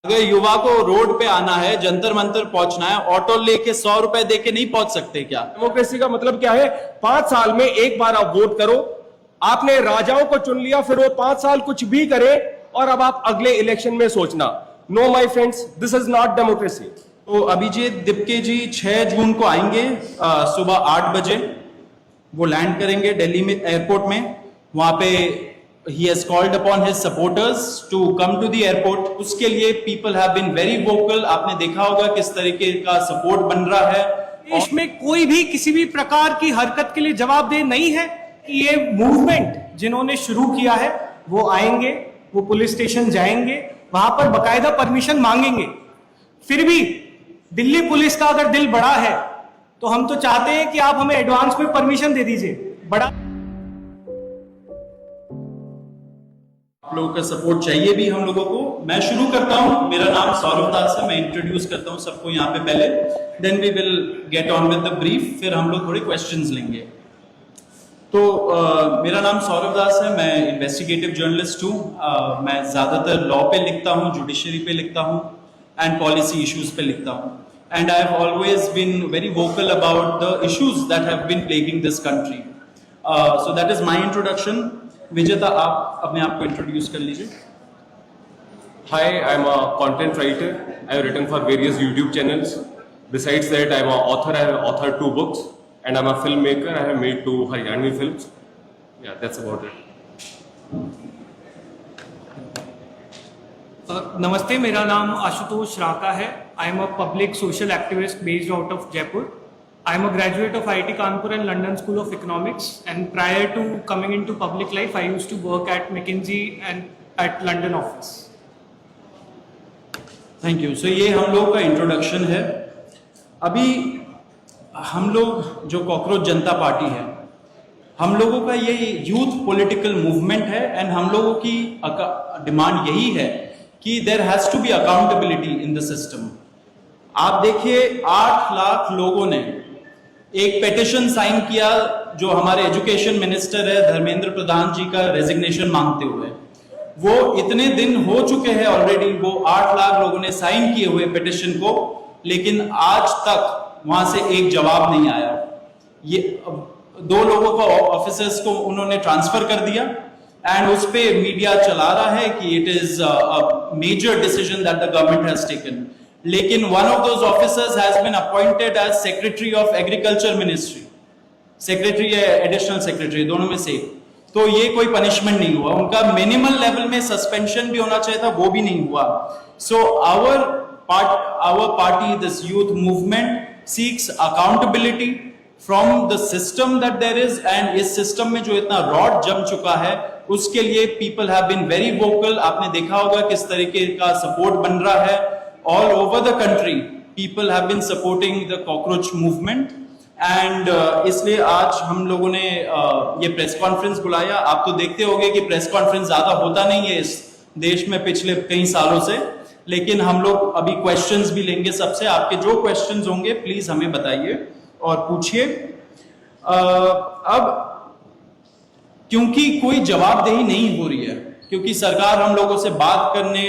अगर युवा को रोड पे आना है, जंतर मंतर पहुंचना है, ऑटो लेके 100 रुपए देके नहीं पहुंच सकते क्या? डेमोक्रेसी का मतलब क्या है? 5 साल में एक बार आप वोट करो। आपने राजाओं को चुन लिया, फिर वो 5 साल कुछ भी करे और अब आप अगले इलेक्शन में सोचना। No my friends, this is not democracy. तो अभिजीत दिप्के जी 6 जून को आएंगे सुबह 8 बजे। वो लैंड करेंगे दिल्ली में एयरपोर्ट में। वहां पे he has called upon his supporters to come to the airport. उसके लिए people have been very vocal. आपने देखा होगा किस तरीके का सपोर्ट बन रहा है। देश में कोई भी किसी भी प्रकार की हरकत के लिए जवाबदेह नहीं है कि ये मूवमेंट जिन्होंने शुरू किया है वो आएंगे, वो पुलिस स्टेशन जाएंगे, वहां पर बकायदा परमिशन मांगेंगे। फिर भी दिल्ली पुलिस का अगर दिल बड़ा है तो हम तो चाहते हैं कि आप हमें एडवांस में परमिशन दे दीजिए। बड़ा आप लोगों का सपोर्ट चाहिए भी हम लोगों को। मैं शुरू करता हूं। मेरा नाम सौरभ दास है। मैं इंट्रोड्यूस करता हूं सबको यहाँ पे पहले, then we will get on with the brief. फिर हम लोग थोड़े क्वेश्चंस लेंगे। तो मेरा नाम सौरभ दास है। मैं इन्वेस्टिगेटिव जर्नलिस्ट हूँ। मैं ज्यादातर लॉ पे लिखता हूँ, जुडिशरी पे लिखता हूँ एंड पॉलिसी इश्यूज पे लिखता हूँ। And I have always been very vocal about the issues that have been plaguing this country. So that is my introduction. Vijeta, आप अपने आप को इंट्रोड्यूस कर लीजिए। Hi, I'm a content writer. I have written for various YouTube channels. Besides that, I'm an author. I have authored 2 books, and I'm a filmmaker. I have made 2 Haryanvi films. Yeah, that's about it. नमस्ते, मेरा नाम आशुतोष राका है। I am a public social activist based out of Jaipur. I am a graduate of IIT Kanpur and London School of Economics, and prior to coming into public life, I used to work at McKinsey and at London office. Thank you. So ये हम लोग का introduction है। अभी हम लोग जो cockroach जनता party है, हम लोगों का ये यूथ पॉलिटिकल मूवमेंट है एंड हम लोगों की डिमांड यही है कि there has to be accountability in the system. आप देखिए 8 लाख लोगों ने एक पेटिशन साइन किया जो हमारे एजुकेशन मिनिस्टर है धर्मेंद्र प्रधान जी का रेजिग्नेशन मांगते हुए। वो इतने दिन हो चुके हैं ऑलरेडी, वो 8 लाख लोगों ने साइन किए हुए पेटिशन को, लेकिन आज तक वहां से एक जवाब नहीं आया। ये 2 लोगों का ऑफिसर्स को उन्होंने ट्रांसफर कर दिया एंड उस पे मीडिया चला रहा है कि it is a major decision that the government has taken. लेकिन one of those officers has been appointed as secretary of agriculture ministry, secretary या एडिशनल सेक्रेटरी, दोनों में से। तो ये कोई पनिशमेंट नहीं हुआ। उनका मिनिमल लेवल में सस्पेंशन भी होना चाहिए था, वो भी नहीं हुआ। So our party, this youth movement seeks accountability from the system that there is, and इस सिस्टम में जो इतना रॉड जम चुका है उसके लिए people have been very vocal. आपने देखा होगा किस तरीके का सपोर्ट बन रहा है। All over the country, people have been supporting the cockroach movement, and इसलिए आज हम लोगों ने ये प्रेस कॉन्फ्रेंस बुलाया। आप तो देखते होंगे कि प्रेस कॉन्फ्रेंस ज्यादा होता नहीं है इस देश में पिछले कई सालों से, लेकिन हम लोग अभी क्वेश्चंस भी लेंगे सबसे। आपके जो क्वेश्चंस होंगे प्लीज हमें बताइए और पूछिए। अब क्योंकि कोई जवाबदेही नहीं हो रही है, क्योंकि सरकार हम लोगों से बात करने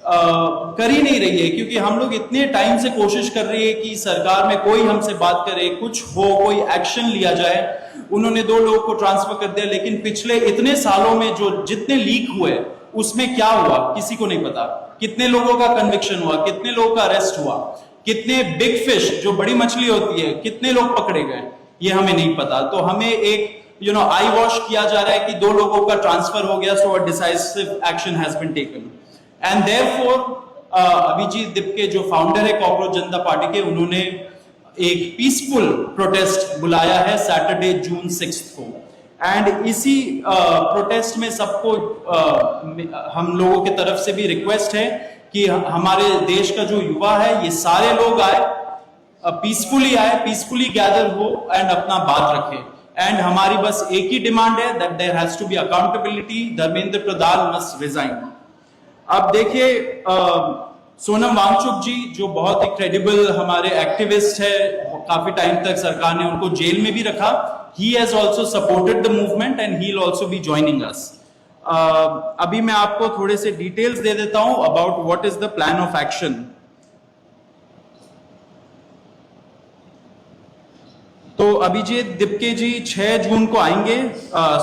कर ही नहीं रही है, क्योंकि हम लोग इतने टाइम से कोशिश कर रही है कि सरकार में कोई हमसे बात करे, कुछ हो, कोई एक्शन लिया जाए। उन्होंने 2 लोगों को ट्रांसफर कर दिया, लेकिन पिछले इतने सालों में जो जितने लीक हुए उसमें क्या हुआ किसी को नहीं पता। कितने लोगों का कन्विक्शन हुआ, कितने लोगों का अरेस्ट हुआ, कितने बिग फिश जो बड़ी मछली होती है कितने लोग पकड़े गए, ये हमें नहीं पता। तो हमें एक आई वॉश किया जा रहा है कि 2 लोगों का ट्रांसफर हो गया, so a decisive action has been taken. And therefore Abhijit Dipke जो फाउंडर है कॉकरोच जनता पार्टी के, उन्होंने एक पीसफुल प्रोटेस्ट बुलाया है सैटरडे जून 6 को। एंड इसी प्रोटेस्ट में सबको हम लोगों की तरफ से भी रिक्वेस्ट है कि हमारे देश का जो युवा है ये सारे लोग आए, पीसफुली आए, पीसफुली गैदर हो एंड अपना बात रखें। एंड हमारी बस एक ही डिमांड है that there has to be accountability. Dharmendra Pradhan must resign. अब देखिए सोनम वांगचुक जी जो बहुत ही क्रेडिबल हमारे एक्टिविस्ट है, काफी टाइम तक सरकार ने उनको जेल में भी रखा। He has also supported the movement and he will also be joining us. अभी मैं आपको थोड़े से डिटेल्स दे देता हूं about what is the plan of action. तो अभिजीत दिपके जी 6 जून को आएंगे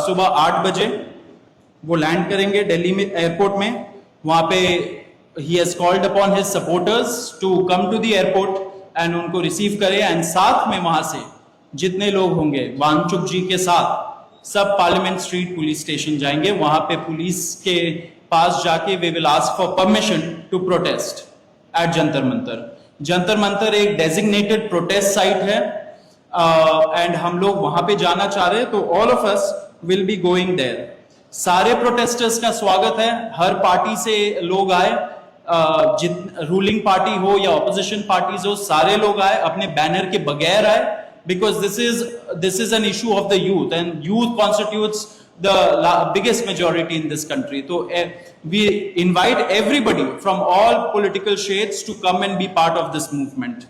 सुबह 8 बजे। वो लैंड करेंगे दिल्ली में एयरपोर्ट में। वहां पे ही has called upon his supporters to come to the airport and उनको रिसीव करें। एंड साथ में वहां से जितने लोग होंगे वांगचुक जी के साथ सब पार्लियामेंट स्ट्रीट पुलिस स्टेशन जाएंगे। वहां पे पुलिस के पास जाके we will ask for permission to protest at Jantar Mantar. Jantar Mantar एक डेजिग्नेटेड प्रोटेस्ट साइट है एंड हम लोग वहां पे जाना चाह रहे हैं, तो all of us will be going there. सारे प्रोटेस्टर्स का स्वागत है, हर पार्टी से लोग आए, रूलिंग पार्टी हो या ऑपोजिशन पार्टीज हो, सारे लोग आए, अपने बैनर के बगैर आए, because this is an issue of the youth and youth constitutes the biggest majority in this country. So we invite everybody from all political shades to come and be part of this movement.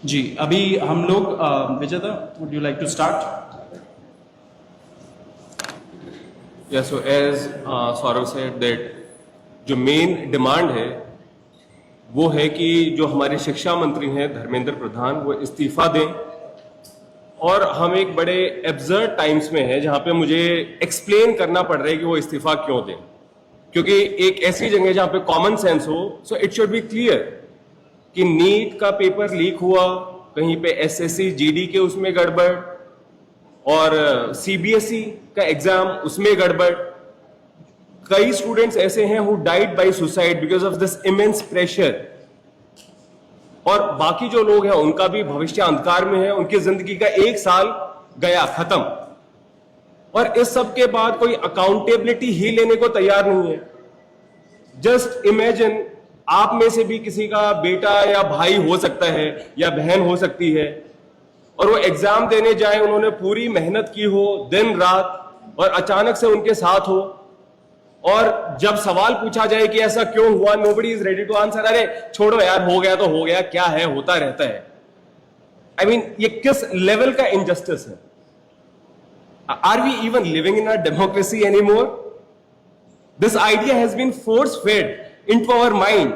जी अभी हम लोग विजेता, would you like to start? Yeah, so as Saurav said that जो main demand है वो है कि जो हमारे शिक्षा मंत्री हैं धर्मेंद्र प्रधान वो इस्तीफा दें। और हम एक बड़े एब्सर्ड टाइम्स में हैं जहां पे मुझे एक्सप्लेन करना पड़ रहा है कि वो इस्तीफा क्यों दें, क्योंकि एक ऐसी जगह जहां पे कॉमन सेंस हो, so it should be clear कि नीट का पेपर लीक हुआ, कहीं पे एसएससी जीडी के उसमें गड़बड़ और सीबीएसई का एग्जाम उसमें गड़बड़। कई स्टूडेंट्स ऐसे हैं who died by suicide because of this immense pressure, और बाकी जो लोग हैं उनका भी भविष्य अंधकार में है, उनकी जिंदगी का 1 साल गया खत्म, और इस सब के बाद कोई अकाउंटेबिलिटी ही लेने को तैयार नहीं है। जस्ट इमेजिन आप में से भी किसी का बेटा या भाई हो सकता है या बहन हो सकती है, और वो एग्जाम देने जाए, उन्होंने पूरी मेहनत की हो दिन रात, और अचानक से उनके साथ हो, और जब सवाल पूछा जाए कि ऐसा क्यों हुआ, nobody is ready to answer. अरे छोड़ो यार, हो गया तो हो गया, क्या है, होता रहता है। आई मीन ये किस लेवल का इनजस्टिस है? Are we even living in a democracy anymore? This idea has been force fed into our mind,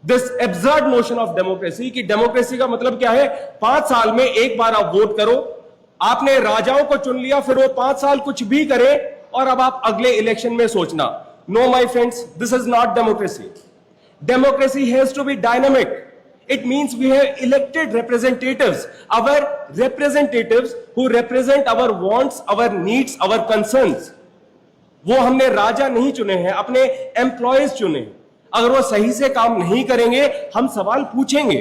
this absurd notion of democracy, कि डेमोक्रेसी का मतलब क्या है? 5 साल में एक बार आप वोट करो, आपने राजाओं को चुन लिया, फिर वो 5 साल कुछ भी करे, और अब आप अगले इलेक्शन में सोचना। No my friends, this is not democracy. Democracy has to be dynamic. It means we have elected representatives, our representatives who represent our wants, our needs, our concerns. वो हमने राजा नहीं चुने हैं, अपने एम्प्लॉयज चुने हैं। अगर वो सही से काम नहीं करेंगे, हम सवाल पूछेंगे।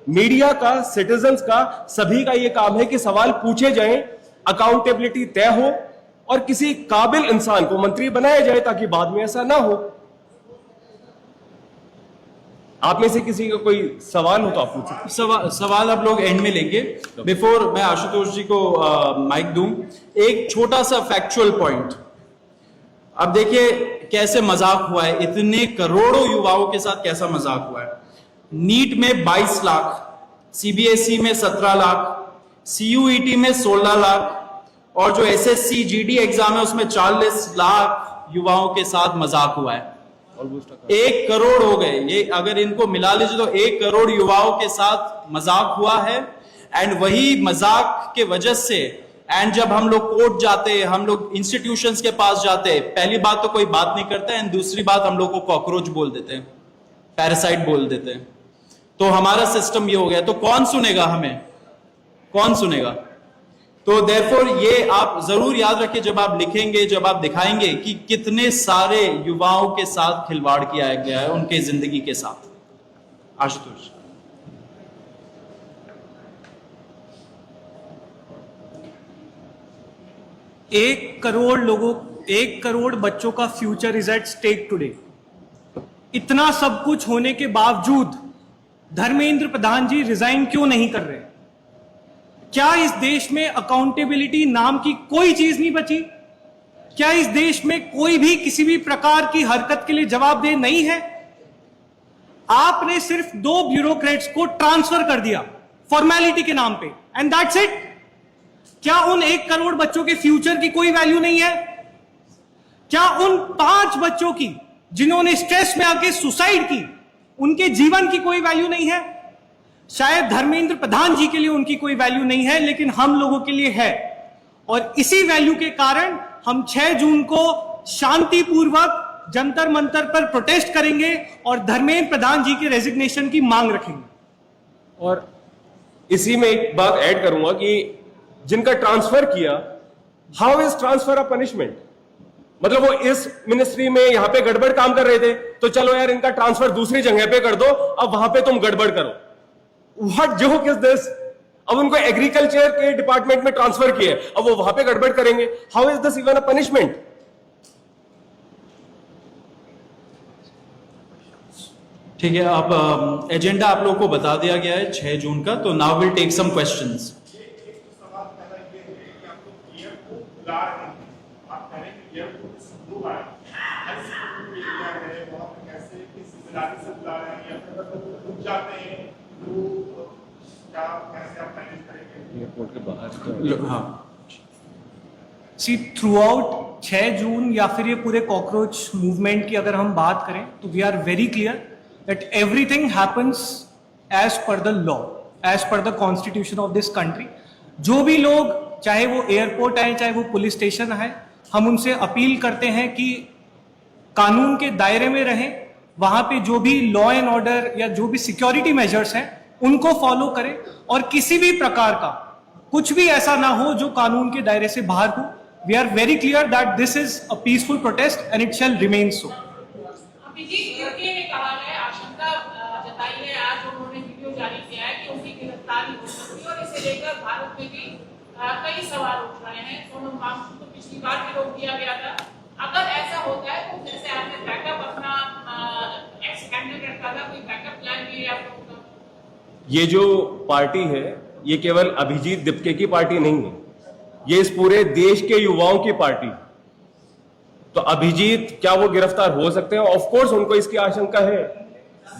मीडिया का, सिटीजन्स का, सभी का ये काम है कि सवाल पूछे जाएं, अकाउंटेबिलिटी तय हो, और किसी काबिल इंसान को मंत्री बनाया जाए ताकि बाद में ऐसा ना हो। आप में से किसी का कोई सवाल हो तो आप पूछें। सवाल आप लोग एंड में लेंगे। बिफोर मैं आशुतोष जी को माइक दूं, एक छोटा सा फैक्चुअल पॉइंट। अब देखिए कैसे मजाक हुआ है, इतने करोड़ों युवाओं के साथ कैसा मजाक हुआ है। नीट में 22 लाख, सीबीएसई में 17 लाख, सीयूईटी में 16 लाख, और जो एसएससी जीडी एग्जाम है उसमें 40 लाख युवाओं के साथ मजाक हुआ है। 1 करोड़ हो गए ये, अगर इनको मिला लीजिए तो 1 करोड़ युवाओं के साथ मजाक हुआ है। एंड वही मजाक के वजह से, एंड जब हम लोग कोर्ट जाते, हम लोग इंस्टीट्यूशंस के पास जाते, पहली बात तो कोई बात नहीं करता, एंड दूसरी बात हम लोग को कॉकरोच बोल देते हैं, पैरासाइट बोल देते हैं। तो हमारा सिस्टम ये हो गया, तो कौन सुनेगा हमें, कौन सुनेगा? तो देयरफॉर ये आप जरूर याद रखिए जब आप लिखेंगे, जब आप दिखाएंगे कि कितने सारे युवाओं के साथ खिलवाड़ किया गया है, उनके जिंदगी के साथ। आशुतोष। एक करोड़ बच्चों का future is at stake today. इतना सब कुछ होने के बावजूद धर्मेंद्र प्रधान जी रिजाइन क्यों नहीं कर रहे? क्या इस देश में अकाउंटेबिलिटी नाम की कोई चीज नहीं बची? क्या इस देश में कोई भी किसी भी प्रकार की हरकत के लिए जवाबदेह नहीं है? आपने सिर्फ 2 ब्यूरोक्रेट्स को ट्रांसफर कर दिया फॉर्मेलिटी के नाम पे, एंड दैट्स इट। क्या उन 1 करोड़ बच्चों के फ्यूचर की कोई वैल्यू नहीं है? क्या उन 5 बच्चों की जिन्होंने स्ट्रेस में आके सुसाइड की, उनके जीवन की कोई वैल्यू नहीं है? शायद धर्मेंद्र प्रधान जी के लिए उनकी कोई वैल्यू नहीं है, लेकिन हम लोगों के लिए है। और इसी वैल्यू के कारण हम 6 जून को शांतिपूर्वक जंतर मंतर पर प्रोटेस्ट करेंगे और धर्मेंद्र प्रधान जी के रेजिग्नेशन की मांग रखेंगे। और इसी में एक बात ऐड करूंगा कि जिनका ट्रांसफर किया, how is transfer a punishment? मतलब वो इस मिनिस्ट्री में यहां पे गड़बड़ काम कर रहे थे, तो चलो यार इनका ट्रांसफर दूसरी जगह पे कर दो, अब वहां पे तुम गड़बड़ करो। What joke is this? अब उनको एग्रीकल्चर के डिपार्टमेंट में ट्रांसफर किया, अब वो वहां पे गड़बड़ करेंगे। How is this even a punishment? ठीक है, अब एजेंडा आप लोगों को बता दिया गया है 6 जून का, तो now will take some questions. हाँ, सी थ्रू आउट 6 जून या फिर ये पूरे कॉकरोच मूवमेंट की अगर हम बात करें तो we are very clear that everything happens as per the law, as per the constitution of this country. जो भी लोग, चाहे वो एयरपोर्ट आए चाहे वो पुलिस स्टेशन आए, हम उनसे अपील करते हैं कि कानून के दायरे में रहें, वहां पे जो भी लॉ एंड ऑर्डर या जो भी सिक्योरिटी मेजर्स हैं उनको फॉलो करें, और किसी भी प्रकार का कुछ भी ऐसा ना हो जो कानून के दायरे से बाहर हो। We are very clear that this is a peaceful protest and it shall remain so. UK ने कहा है, आशंका जताई है, आज उन्होंने वीडियो जारी किया है कि उनकी गिरफ्तारी हो सकती है, और इसे लेकर भारत में भी कई सवाल उठ रहे हैं। सोनम वांगचुक को पिछली बार भी रोक दिया गया था। अगर ऐसा होता है तो जैसे आपने बैकअप अपना एक्स कैंडिडेट का कोई बैकअप प्लान भी है आप लोगों का? ये जो पार्टी है ये केवल अभिजीत दिप्के की पार्टी नहीं है, ये इस पूरे देश के युवाओं की पार्टी। तो अभिजीत क्या वो गिरफ्तार हो सकते हैं? ऑफ कोर्स उनको इसकी आशंका है।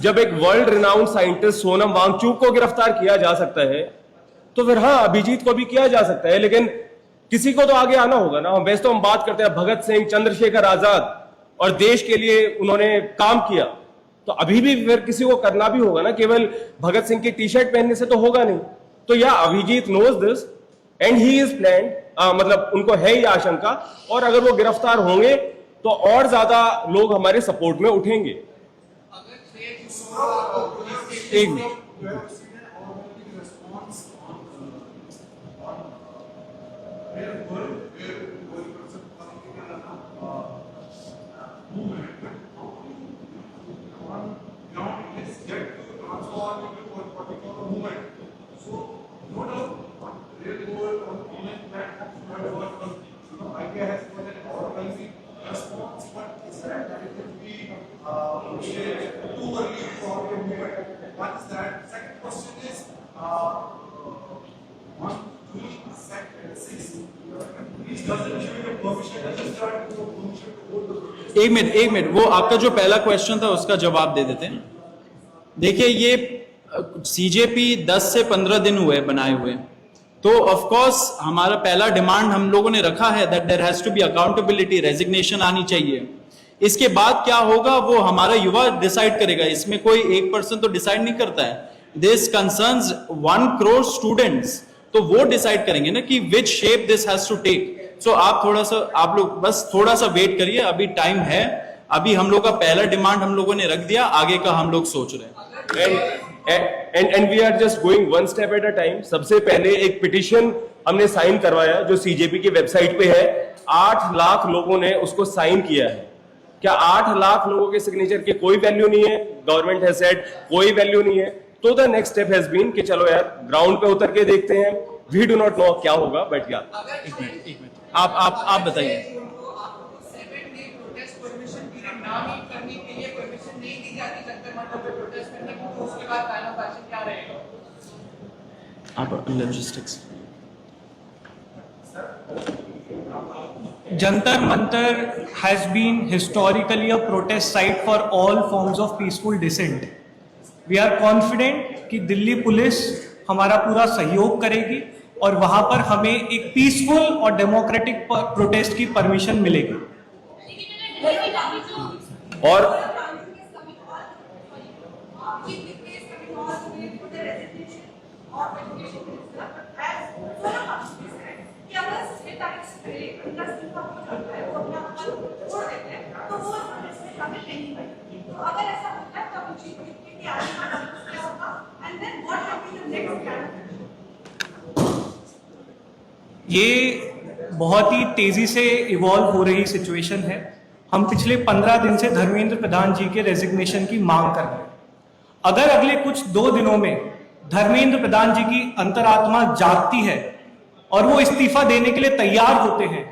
जब एक world renowned scientist Sonam Wangchuk को गिरफ्तार किया जा सकता है, तो फिर हाँ, अभिजीत को भी किया जा सकता है, लेकिन किसी को तो आगे आना होगा ना। वैसे तो हम बात करते हैं भगत सिंह, चंद्रशेखर आजाद, और देश के लिए उन्होंने काम किया, तो अभी भी फिर किसी को करना भी होगा ना। केवल भगत सिंह की टी शर्ट पहनने से तो होगा नहीं। तो या Abhijit knows this and he is planned, मतलब उनको है ये आशंका, और अगर वो गिरफ्तार होंगे तो और ज्यादा लोग हमारे सपोर्ट में उठेंगे। एक मिनट, एक मिनट, वो आपका जो पहला क्वेश्चन था उसका जवाब दे देते हैं। देखिए, ये सीजेपी 10 से 15 दिन हुए बनाए हुए, तो ऑफ कोर्स हमारा पहला डिमांड हम लोगों ने रखा है that there has to be accountability, resignation आनी चाहिए। इसके बाद क्या होगा वो हमारा युवा डिसाइड करेगा, इसमें कोई एक पर्सन तो डिसाइड नहीं करता है। दिस कंसर्न्स 1 करोड़ स्टूडेंट्स, तो वो डिसाइड करेंगे ना कि which shape this has to take. So आप लोग बस थोड़ा सा वेट करिए, अभी टाइम है। अभी हम लोग का पहला डिमांड हम लोगों ने रख दिया, आगे का हम लोग सोच रहे हैं। And we are just going 1 step at a time. सबसे पहले एक पिटिशन हमने साइन करवाया जो सीजेपी की वेबसाइट पे है। 8 लाख लोगों ने उसको साइन किया है। क्या 8 लाख लोगों के सिग्नेचर की कोई वैल्यू नहीं है? गवर्नमेंट हैज सेड कोई वैल्यू नहीं है। तो the next step has been कि चलो यार ग्राउंड पे उतर के देखते हैं। वी डू नॉट नो क्या होगा, बट या एक मिनट, आप बताइए। आप logistics Jantar Mantar has been historically a protest site for all forms of peaceful dissent. We are confident कि दिल्ली पुलिस हमारा पूरा सहयोग करेगी और वहां पर हमें एक पीसफुल और डेमोक्रेटिक प्रोटेस्ट की परमिशन मिलेगी। और ये बहुत ही तेजी से इवॉल्व हो रही सिचुएशन है। हम पिछले 15 दिन से धर्मेंद्र प्रधान जी के रेजिग्नेशन की मांग कर रहे हैं। अगर अगले कुछ 2 दिनों में धर्मेंद्र प्रधान जी की अंतरात्मा जागती है और वो इस्तीफा देने के लिए तैयार होते हैं,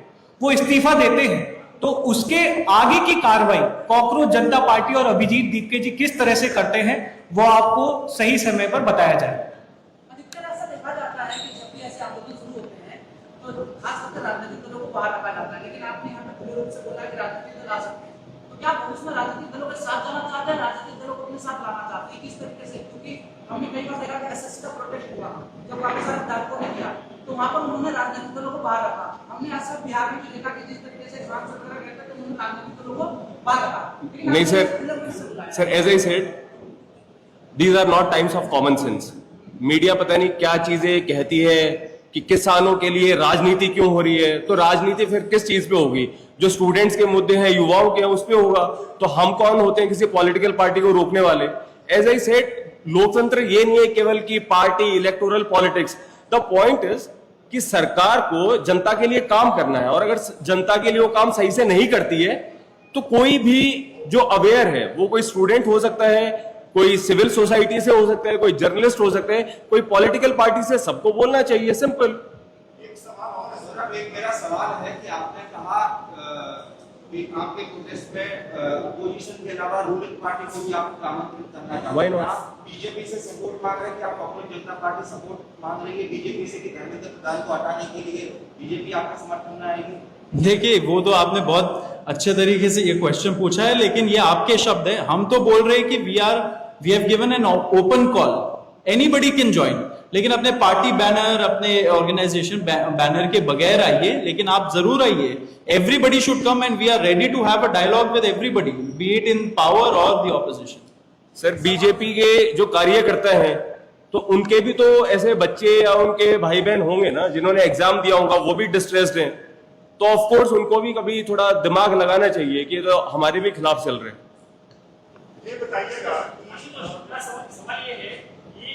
वो इस्तीफा देते हैं, तो उसके आगे की कार्रवाई कॉकरोच जनता पार्टी और अभिजीत दीपके जी किस तरह से करते हैं वो आपको सही समय पर बताया जाए। अधिकतर ऐसा देखा जाता है कि जब भी ऐसे आंदोलन शुरू होते हैं तो खास करके राजनीतिक दलों को बाहर रखा जाता है, लेकिन आपने यहाँ पे खुले रूप से बोला कि राजनीतिक दल आ सकते हैं, तो क्या आप उसमें राजनीतिक दलों के साथ जाना चाहते हैं, राजनीतिक दलों को अपने साथ लाना चाहते हैं, किस तरीके से? क्योंकि हमने कई बार देखा कि एसएससी का प्रोटेस्ट हुआ जब काफी सारे विधायकों ने किया तो वहां पर उन्होंने राजनीतिक दलों को बाहर रखा। हमने ऐसा बिहार में भी देखा कि जिस तरीके से इमरान सरकार गए थे तो उन्होंने राजनीतिक दलों को बाहर रखा। नहीं sir, as I said, these are not times of common sense. Media पता नहीं क्या चीजें कहती है कि किसानों के लिए राजनीति क्यों हो रही है, तो राजनीति फिर किस चीज पे होगी? जो स्टूडेंट्स के मुद्दे हैं, युवाओं के हैं, उस पे होगा। तो हम कौन होते हैं किसी पॉलिटिकल पार्टी को रोकने वाले? एज आई सेड, लोकतंत्र ये नहीं है केवल कि party electoral politics. The point is कि सरकार को जनता के लिए काम करना है, और अगर जनता के लिए वो काम सही से नहीं करती है तो कोई भी जो अवेयर है, वो कोई स्टूडेंट हो सकता है, कोई सिविल सोसाइटी से हो सकता है, कोई जर्नलिस्ट हो सकता है, कोई पॉलिटिकल पार्टी से, सबको बोलना चाहिए। सिंपल। एक सवाल और है सर, एक मेरा सवाल है कि आपने कहा कि आपके प्रोटेस्ट में अपोजिशन के अलावा रूलिंग पार्टी को भी आपको आमंत्रित करना Why चाहते हैं। not? आप बीजेपी से सपोर्ट मांग रहे हैं कि आप कॉकरोच जनता पार्टी सपोर्ट मांग रही है बीजेपी से कि धर्मेंद्र प्रधान को हटाने के लिए बीजेपी आपका समर्थन में आएगी? देखिए, वो तो आपने बहुत अच्छे तरीके से ये क्वेश्चन पूछा है, लेकिन ये आपके शब्द है। हम तो बोल रहे हैं कि we have given an open call, anybody can join, लेकिन अपने पार्टी बैनर, अपने ऑर्गेनाइजेशन बैनर के बगैर आइए, लेकिन आप जरूर आइए। Everybody should come and we are ready to have a dialogue with everybody, be it in power और द ऑपोजिशन। सर, बीजेपी के जो कार्यकर्ता हैं तो उनके भी तो ऐसे बच्चे या उनके भाई बहन होंगे ना जिन्होंने एग्जाम दिया होगा, वो भी डिस्ट्रेस्ड हैं, तो ऑफ कोर्स उनको भी कभी थोड़ा दिमाग लगाना चाहिए कि तो हमारे भी खिलाफ चल रहे हैं। ये बताइएगा, सवाल ये है कि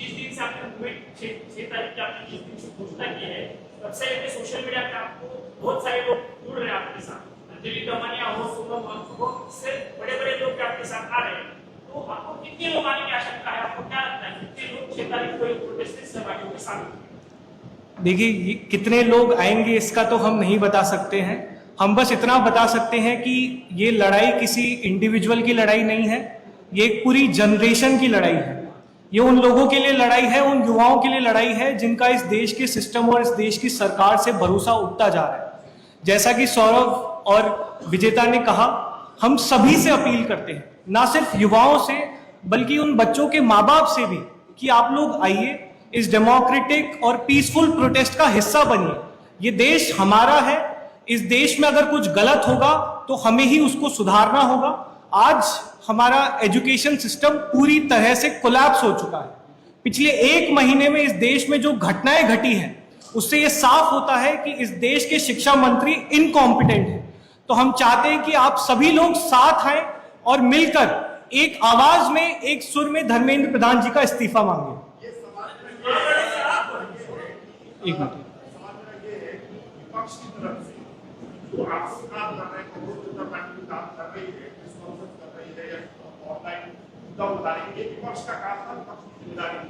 जिस दिन से आपने मूवमेंट 6 तारीख की आपने जिस दिन से घोषणा की है, तब से लेकर सोशल मीडिया पे आपको बहुत सारे लोग जुड़ रहे हैं आपके साथ। अंजलि दमानिया हो, सोनम वांगचुक हो, इससे बड़े-बड़े लोग भी आपके साथ आ रहे हैं। तो आपको कितने लोग आने की आशंका है? आपको क्या लगता है कितने लोग 6 तारीख को प्रोटेस्ट में सहभागी होंगे शामिल? देखिए, कितने लोग आएंगे इसका तो हम नहीं बता सकते हैं। हम बस इतना बता सकते हैं कि ये लड़ाई किसी इंडिविजुअल की लड़ाई नहीं है, ये एक पूरी जनरेशन की लड़ाई है। ये उन लोगों के लिए लड़ाई है, उन युवाओं के लिए लड़ाई है जिनका इस देश के सिस्टम और इस देश की सरकार से भरोसा उठता जा रहा है। जैसा कि सौरभ और विजेता ने कहा, हम सभी से अपील करते हैं, ना सिर्फ युवाओं से बल्कि उन बच्चों के माँ बाप से भी, कि आप लोग आइए, इस डेमोक्रेटिक और पीसफुल प्रोटेस्ट का हिस्सा बनिए। ये देश हमारा है, इस देश में अगर कुछ गलत होगा तो हमें ही उसको सुधारना होगा। आज हमारा एजुकेशन सिस्टम पूरी तरह से कोलैप्स हो चुका है। पिछले 1 महीने में इस देश में जो घटनाएं घटी हैं उससे ये साफ होता है कि इस देश के शिक्षा मंत्री इनकॉम्पिटेंट हैं। तो हम चाहते हैं कि आप सभी लोग साथ आए और मिलकर एक आवाज में, एक सुर में धर्मेंद्र प्रधान जी का इस्तीफा मांगे। एक मिनट, विपक्ष की तरफ से जो आपको काम कर रहे हैं, कॉकरोच जनता पार्टी काम कर रही है, प्रेस कॉन्फ्रेंस कर रही है या ऑनलाइन मुद्दा उठा रही है, विपक्ष का काम था, विपक्ष की जिम्मेदारी।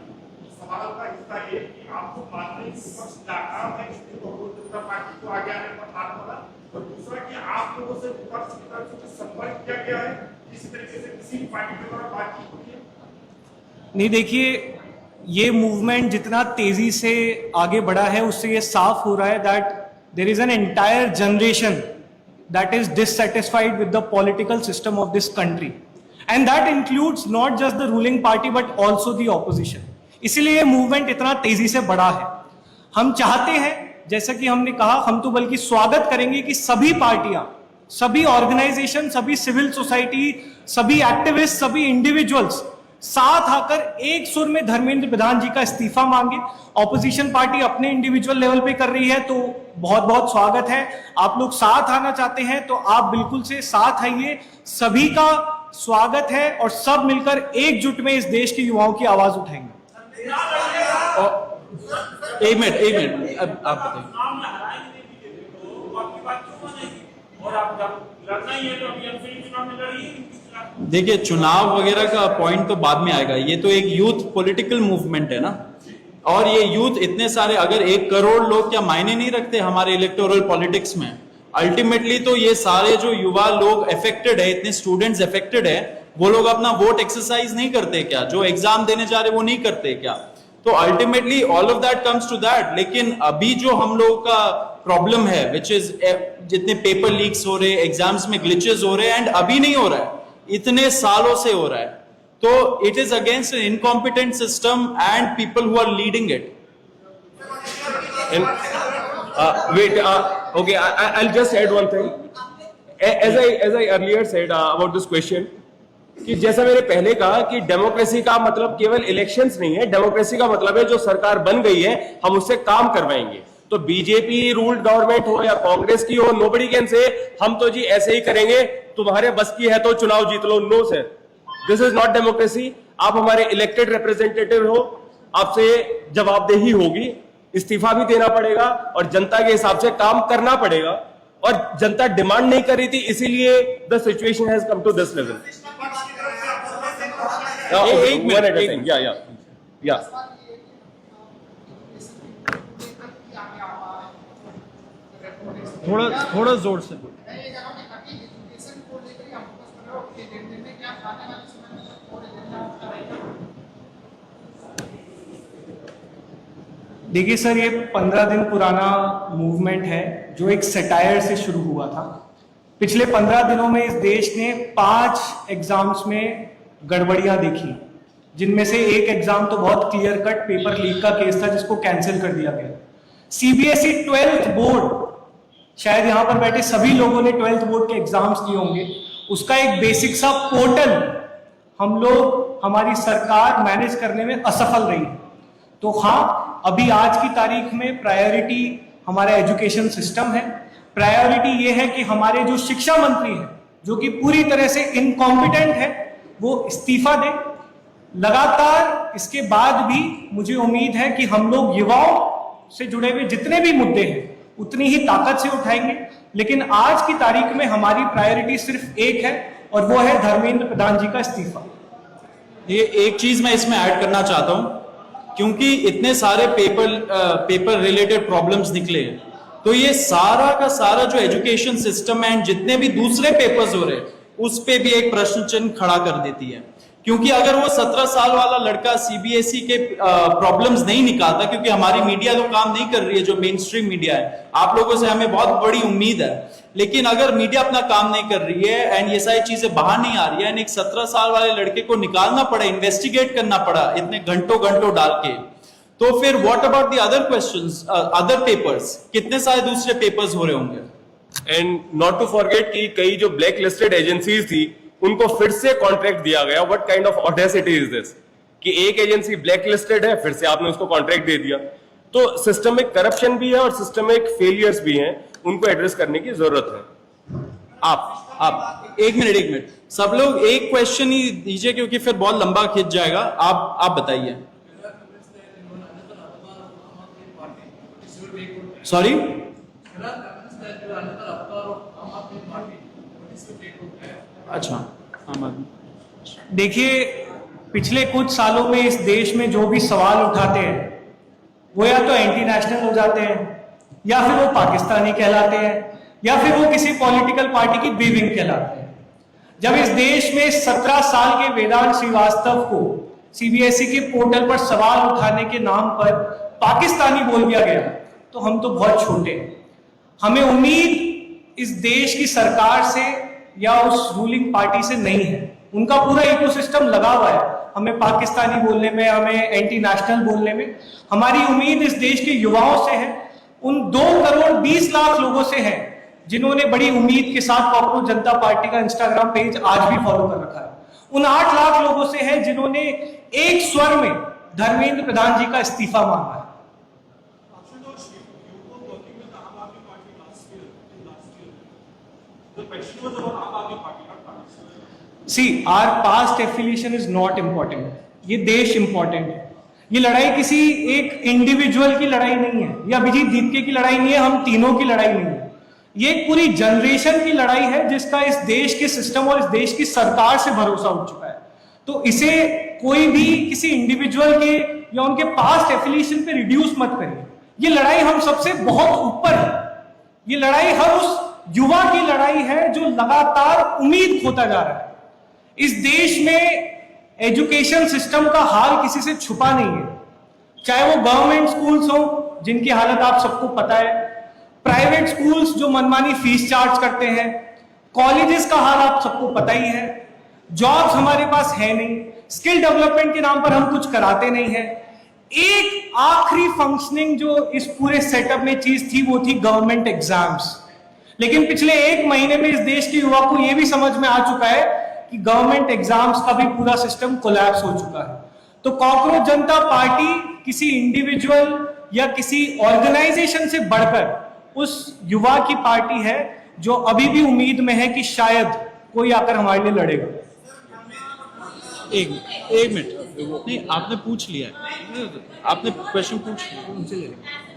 सवाल का हिस्सा ये कि आपको मानते हैं कि विपक्ष का काम है कि कॉकरोच जनता पार्टी को आगे आने पर हाथ बढ़ा, और दूसरा कि आप लोगों से विपक्ष की तरफ से संपर्क किया गया है, इसी तरीके से किसी पार्टी के द्वारा बातचीत होती है? नहीं, देखिए, ये मूवमेंट जितना तेजी से आगे बढ़ा है उससे ये साफ हो रहा है that there is an entire generation that is dissatisfied with the political system of this country, and that includes not just the ruling party but also the opposition. इसीलिए ये मूवमेंट इतना तेजी से बढ़ा है। हम चाहते हैं, जैसा कि हमने कहा, हम तो बल्कि स्वागत करेंगे कि सभी पार्टियां, सभी ऑर्गेनाइजेशन, सभी सिविल सोसाइटी, सभी एक्टिविस्ट, सभी इंडिविजुअल्स साथ आकर एक सुर में धर्मेंद्र प्रधान जी का इस्तीफा मांगे। ऑपोजिशन पार्टी अपने इंडिविजुअल लेवल पे कर रही है तो बहुत बहुत स्वागत है। आप लोग साथ आना चाहते हैं तो आप बिल्कुल से साथ आइए, सभी का स्वागत है और सब मिलकर एकजुट में इस देश के युवाओं की आवाज उठाएंगे। एक मिनट अब आप बताइए। देखिए, चुनाव वगैरह का पॉइंट तो बाद में आएगा, ये तो एक यूथ पॉलिटिकल मूवमेंट है ना, और ये यूथ इतने सारे, अगर 1 करोड़ लोग क्या मायने नहीं रखते हमारे इलेक्टोरल पॉलिटिक्स में? अल्टीमेटली तो ये सारे जो युवा लोग अफेक्टेड है, इतने स्टूडेंट्स अफेक्टेड है, वो लोग अपना वोट एक्सरसाइज नहीं करते क्या? जो एग्जाम देने जा रहे वो नहीं करते क्या? तो ultimately all of that comes to that. लेकिन अभी जो हम लोग का प्रॉब्लम है, विच इज जितने पेपर लीक्स हो रहे, एग्जाम्स में ग्लिचेस हो रहे हैं, एंड अभी नहीं हो रहा है, इतने सालों से हो रहा है, तो it is against an incompetent system and people who are leading it. Okay, I'll just add one thing. As I earlier said about this question, कि जैसा मैंने पहले कहा कि डेमोक्रेसी का मतलब केवल इलेक्शंस नहीं है, डेमोक्रेसी का मतलब है जो सरकार बन गई है हम उससे काम करवाएंगे। तो बीजेपी रूल्ड गवर्नमेंट हो या कांग्रेस की हो, नोबडी कैन से हम तो जी ऐसे ही करेंगे, तुम्हारे बस की है तो चुनाव जीत लो। No sir, this is not democracy. आप हमारे इलेक्टेड रिप्रेजेंटेटिव हो, आपसे जवाबदेही होगी, इस्तीफा भी देना पड़ेगा और जनता के हिसाब से काम करना पड़ेगा। और जनता डिमांड नहीं कर रही थी, इसीलिए the situation has come to this level. एक मिनट, या थोड़ा जोर से। देखिए सर, ये 15 दिन पुराना मूवमेंट है जो एक सटायर से शुरू हुआ था। पिछले 15 दिनों में इस देश ने 5 एग्जाम्स में गड़बड़ियां देखी, जिनमें से एक एग्जाम तो बहुत क्लियर कट पेपर लीक का केस था जिसको कैंसिल कर दिया गया। सीबीएसई 12th बोर्ड, शायद यहां पर बैठे सभी लोगों ने 12th बोर्ड के एग्जाम्स दिए होंगे, उसका एक बेसिक सा पोर्टल हम लोग, हमारी सरकार मैनेज करने में असफल रही। तो हाँ, अभी आज की तारीख में प्रायोरिटी हमारा एजुकेशन सिस्टम है। प्रायोरिटी ये है कि हमारे जो शिक्षा मंत्री हैं, जो कि पूरी तरह से इनकॉम्पिटेंट है, वो इस्तीफा दें। लगातार इसके बाद भी मुझे उम्मीद है कि हम लोग युवाओं से जुड़े हुए जितने भी मुद्दे हैं उतनी ही ताकत से उठाएंगे। लेकिन आज की तारीख में हमारी प्रायोरिटी सिर्फ एक है और वो है धर्मेंद्र प्रधान जी का इस्तीफा। ये एक चीज मैं इसमें ऐड करना चाहता हूं, क्योंकि इतने सारे पेपर रिलेटेड प्रॉब्लम्स निकले, तो ये सारा का सारा जो एजुकेशन सिस्टम है, जितने भी दूसरे पेपर्स हो रहे, उस पे भी एक प्रश्न चिन्ह खड़ा कर देती है। क्योंकि अगर वो 17 साल वाला लड़का सीबीएसई के प्रॉब्लम्स नहीं निकालता, क्योंकि हमारी मीडिया तो काम नहीं कर रही है, जो मेन स्ट्रीम मीडिया है, आप लोगों से हमें बहुत बड़ी उम्मीद है, लेकिन अगर मीडिया अपना काम नहीं कर रही है एंड ये सारी चीजें बाहर नहीं आ रही है, एंड एक 17 साल वाले लड़के को निकालना पड़ा, इन्वेस्टिगेट करना पड़ा इतने घंटों डाल के, तो फिर what about the other questions, other papers? कितने सारे दूसरे पेपर्स हो रहे होंगे। एंड नॉट टू फॉरगेट कि कई जो ब्लैक लिस्टेड एजेंसीज थी उनको फिर से कॉन्ट्रैक्ट दिया गया। What kind of audacity is this कि एक एजेंसी ब्लैक लिस्टेड है, फिर से आपने उसको कॉन्ट्रैक्ट दे दिया। तो सिस्टमिक करप्शन भी है और सिस्टमिक फेलियर्स भी हैं, उनको एड्रेस करने की जरूरत है। आप एक मिनट, सब लोग एक क्वेश्चन ही दीजिए, क्योंकि फिर बहुत लंबा खिंच जाएगा। आप बताइए। सॉरी, अच्छा, देखिए, पिछले कुछ सालों में इस देश में जो भी सवाल उठाते हैं वो या तो एंटी नेशनल हो जाते हैं, या फिर वो पाकिस्तानी कहलाते हैं, या फिर वो किसी पॉलिटिकल पार्टी की बीविंग कहलाते हैं। जब इस देश में 17 साल के वेदांत श्रीवास्तव को सीबीएसई के पोर्टल पर सवाल उठाने के नाम पर पाकिस्तानी बोल दिया गया, तो हम तो बहुत छोटे हैं। हमें उम्मीद इस देश की सरकार से या उस रूलिंग पार्टी से नहीं है। उनका पूरा इकोसिस्टम लगा हुआ है हमें पाकिस्तानी बोलने में, हमें एंटी नेशनल बोलने में। हमारी उम्मीद इस देश के युवाओं से है, उन 2,20,00,000 लोगों से है जिन्होंने बड़ी उम्मीद के साथ कॉकरोच जनता पार्टी का इंस्टाग्राम पेज आज भी फॉलो कर रखा है। उन 8 लाख लोगों से है जिन्होंने एक स्वर में धर्मेंद्र प्रधान जी का इस्तीफा मांगा है। See, our past affiliation is not important. ये देश इंपॉर्टेंट है। ये लड़ाई किसी एक इंडिविजुअल की लड़ाई नहीं है, ये अभिजीत दीपके की लड़ाई नहीं है, हम तीनों की लड़ाई नहीं है। ये एक पूरी जनरेशन की लड़ाई है जिसका इस देश के सिस्टम और इस देश की सरकार से भरोसा उठ चुका है। तो इसे कोई भी किसी इंडिविजुअल के या उनके पास्ट एफिलिएशन पे रिड्यूस मत करिए। ये लड़ाई हम सबसे बहुत ऊपर है। ये लड़ाई हर उस युवा की लड़ाई है जो लगातार उम्मीद खोता जा रहा है। इस देश में एजुकेशन सिस्टम का हाल किसी से छुपा नहीं है, चाहे वो गवर्नमेंट स्कूल्स हो जिनकी हालत आप सबको पता है, प्राइवेट स्कूल्स जो मनमानी फीस चार्ज करते हैं, कॉलेजेस का हाल आप सबको पता ही है, जॉब्स हमारे पास है नहीं, स्किल डेवलपमेंट के नाम पर हम कुछ कराते नहीं है। एक आखिरी फंक्शनिंग जो इस पूरे सेटअप में चीज थी वो थी गवर्नमेंट एग्जाम्स। लेकिन पिछले 1 महीने में इस देश के युवा को यह भी समझ में आ चुका है कि गवर्नमेंट एग्जाम्स का भी पूरा सिस्टम कोलैप्स हो चुका है। तो कॉकरोच जनता पार्टी किसी इंडिविजुअल या किसी ऑर्गेनाइजेशन से बढ़कर उस युवा की पार्टी है जो अभी भी उम्मीद में है कि शायद कोई आकर हमारे लिए लड़ेगा। एक मिनट, नहीं आपने पूछ लिया है, आपने क्वेश्चन पूछ लिया, उनसे ले लेंगे।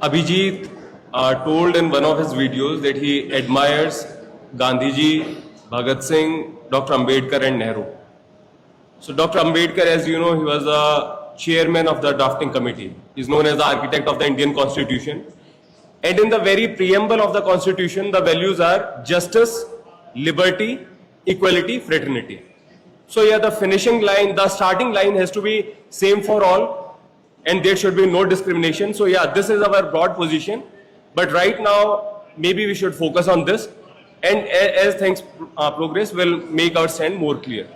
Abhijit told in one of his videos that he admires Gandhi ji, Bhagat Singh, Dr. Ambedkar and Nehru. So Dr. Ambedkar, as you know, he was the chairman of the drafting committee. He is known as the architect of the Indian Constitution. And in the very preamble of the Constitution, the values are justice, liberty, equality, fraternity. So yeah, the finishing line, the starting line has to be same for all, and there should be no discrimination. So yeah, this is our broad position. But right now, maybe we should focus on this, and as things progress, we'll make our stand more clear.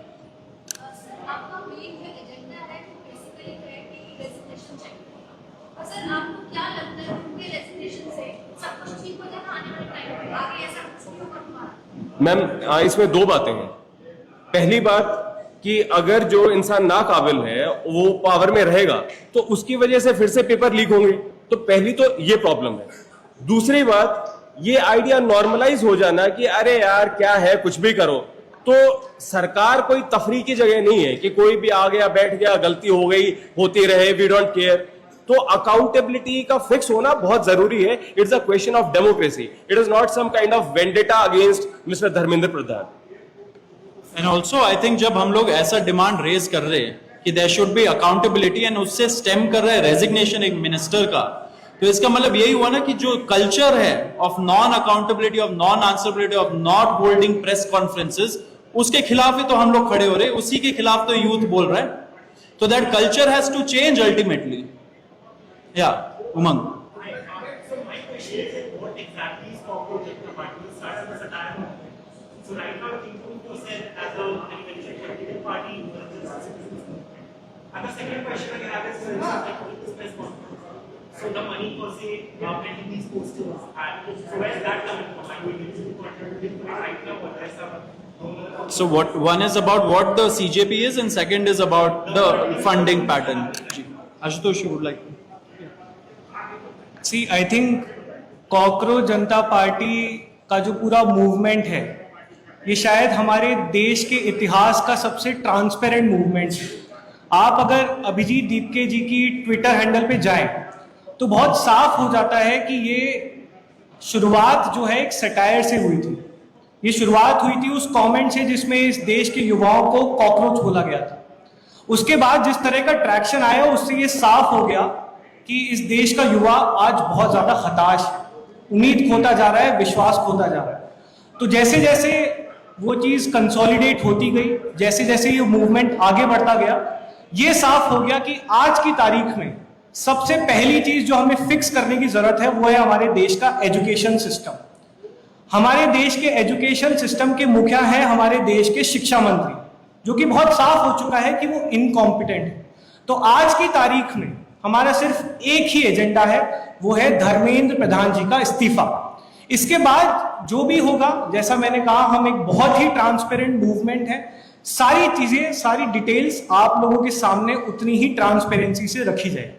Ma'am, इसमें 2 बातें हैं। पहली बात कि अगर जो इंसान नाकाबिल है वो पावर में रहेगा तो उसकी वजह से फिर से पेपर लीक होंगे, तो पहली तो ये प्रॉब्लम है। दूसरी बात, ये आइडिया नॉर्मलाइज हो जाना कि अरे यार क्या है, कुछ भी करो। तो सरकार कोई तफरी की जगह नहीं है कि कोई भी आ गया, बैठ गया, गलती हो गई, होती रहे, वी डोंट केयर। तो अकाउंटेबिलिटी का फिक्स होना बहुत जरूरी है। It's a question of democracy, it is not some kind of vendetta against mister Dharmendra Pradhan. And also I think जब हम लोग ऐसा डिमांड रेज कर रहे हैं कि there should be accountability and उससे स्टेम कर रहे हैं रेजिग्नेशन एक मिनिस्टर का, तो इसका मतलब यही हुआ ना कि जो कल्चर है of non accountability, of non answerability, of not holding press conferences, उसके खिलाफ ही तो हम लोग खड़े हो रहे हैं, उसी के खिलाफ तो यूथ बोल रहा है। तो that culture has to change ultimately. या Umang, So right now, you said as a political party, and the second question again, I guess, is press conference. So the money for say printing these posters, and so where is that coming from? Are you using it contributing to right now, or there's some? So what one is about what the CJP is, and second is about the funding pattern. Ashutosh, you would like to? See, I think cockroach Janata party का जो पूरा movement है ये शायद हमारे देश के इतिहास का सबसे ट्रांसपेरेंट मूवमेंट है। आप अगर अभिजीत दीपके जी की ट्विटर हैंडल पे जाएं तो बहुत साफ हो जाता है कि ये शुरुआत जो है एक सटायर से हुई थी। ये शुरुआत हुई थी उस कमेंट से जिसमें इस देश के युवाओं को कॉकरोच बोला गया था। उसके बाद जिस तरह का ट्रैक्शन आया उससे ये साफ हो गया कि इस देश का युवा आज बहुत ज्यादा हताश है, उम्मीद खोता जा रहा है, विश्वास खोता जा रहा है। तो जैसे जैसे वो चीज कंसोलिडेट होती गई। जैसे जैसे ये मूवमेंट आगे बढ़ता गया, ये साफ हो गया कि आज की तारीख में सबसे पहली चीज जो हमें फिक्स करने की जरूरत है वो है हमारे देश का एजुकेशन सिस्टम। हमारे देश के एजुकेशन सिस्टम के मुखिया है हमारे देश के शिक्षा मंत्री, जो कि बहुत साफ हो चुका है कि वो इनकॉम्पिटेंट है। तो आज की तारीख में हमारा सिर्फ एक ही एजेंडा है, वो है धर्मेंद्र प्रधान जी का इस्तीफा। इसके बाद जो भी होगा, जैसा मैंने कहा, हम एक बहुत ही ट्रांसपेरेंट मूवमेंट है। सारी चीजें, सारी डिटेल्स आप लोगों के सामने उतनी ही ट्रांसपेरेंसी से रखी जाए।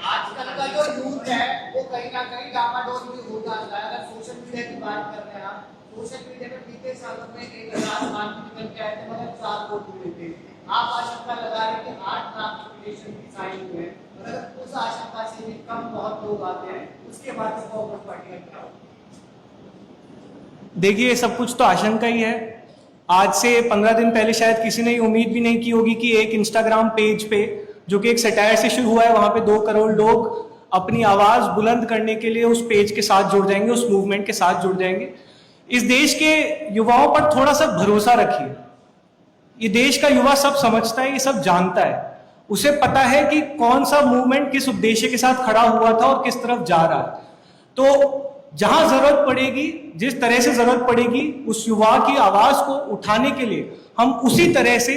आजकल का जो यूथ है वो कहीं ना कहीं डामाडोल भी हो जाता है। अगर सोशल मीडिया की बात कर रहे हैं आप, सोशल मीडिया में बीते सालों में 1000 निकल के आए थे, मगर 4 वोट मिले थे। आप आशंका लगा रहे हैं कि 8 नॉमिनेशन भी साइन हुए हैं, अगर उस आशंका से भी कम बहुत लोग आते हैं, उसके बाद में कांग्रेस पार्टी का क्या होगा? देखिए, सब कुछ तो आशंका ही है। आज से 15 दिन पहले शायद किसी ने उम्मीद भी नहीं की होगी कि एक इंस्टाग्राम पेज पे, जो कि एक सटायर से शुरू हुआ है, वहां पे 2 करोड़ लोग अपनी आवाज बुलंद करने के लिए उस पेज के साथ जुड़ जाएंगे, उस मूवमेंट के साथ जुड़ जाएंगे। इस देश के युवाओं पर थोड़ा सा भरोसा रखिए। ये देश का युवा सब समझता है, ये सब जानता है। उसे पता है कि कौन सा मूवमेंट किस उद्देश्य के साथ खड़ा हुआ था और किस तरफ जा रहा है। तो जहां जरूरत पड़ेगी, जिस तरह से जरूरत पड़ेगी उस युवा की आवाज को उठाने के लिए, हम उसी तरह से